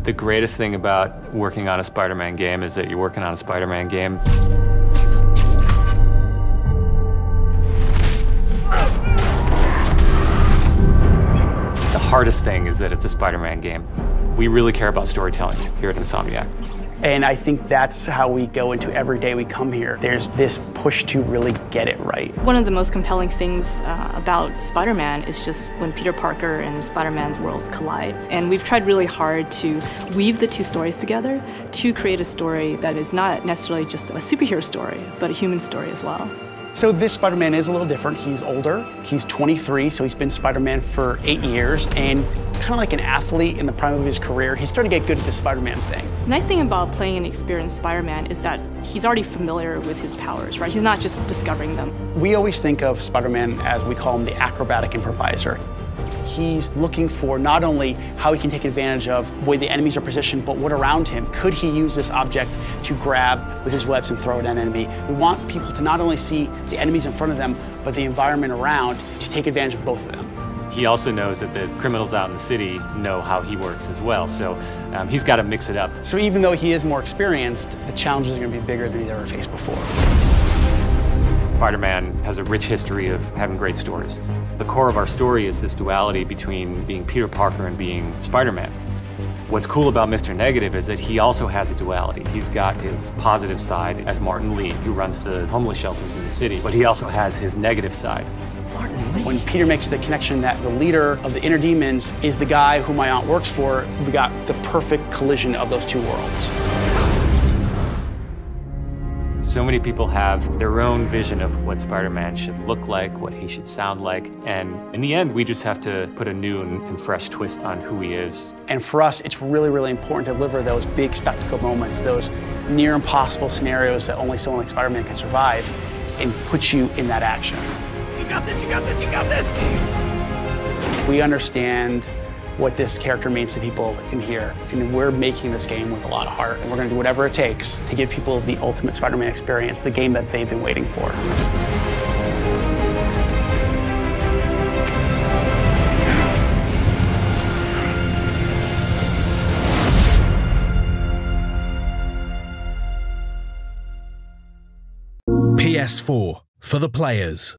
The greatest thing about working on a Spider-Man game is that you're working on a Spider-Man game. The hardest thing is that it's a Spider-Man game. We really care about storytelling here at Insomniac. And I think that's how we go into every day we come here. There's this push to really get it right. One of the most compelling things about Spider-Man is just when Peter Parker and Spider-Man's worlds collide. And we've tried really hard to weave the two stories together to create a story that is not necessarily just a superhero story, but a human story as well. So this Spider-Man is a little different. He's older, he's 23, so he's been Spider-Man for 8 years, and kind of like an athlete in the prime of his career, he's starting to get good at the Spider-Man thing. The nice thing about playing an experienced Spider-Man is that he's already familiar with his powers, right? He's not just discovering them. We always think of Spider-Man as, we call him, the acrobatic improviser. He's looking for not only how he can take advantage of the way the enemies are positioned, but what around him. Could he use this object to grab with his webs and throw at an enemy? We want people to not only see the enemies in front of them, but the environment around, to take advantage of both of them. He also knows that the criminals out in the city know how he works as well, so he's got to mix it up. So even though he is more experienced, the challenges are going to be bigger than he's ever faced before. Spider-Man has a rich history of having great stories. The core of our story is this duality between being Peter Parker and being Spider-Man. What's cool about Mr. Negative is that he also has a duality. He's got his positive side as Martin Lee, who runs the homeless shelters in the city, but he also has his negative side. When Peter makes the connection that the leader of the inner demons is the guy who my aunt works for, we got the perfect collision of those two worlds. So many people have their own vision of what Spider-Man should look like, what he should sound like, and in the end, we just have to put a new and fresh twist on who he is. And for us, it's really, really important to deliver those big spectacle moments, those near impossible scenarios that only someone like Spider-Man can survive, and put you in that action. You got this, you got this, you got this! We understand what this character means to people in here, and we're making this game with a lot of heart, and we're going to do whatever it takes to give people the ultimate Spider-Man experience, the game that they've been waiting for. PS4 for the players.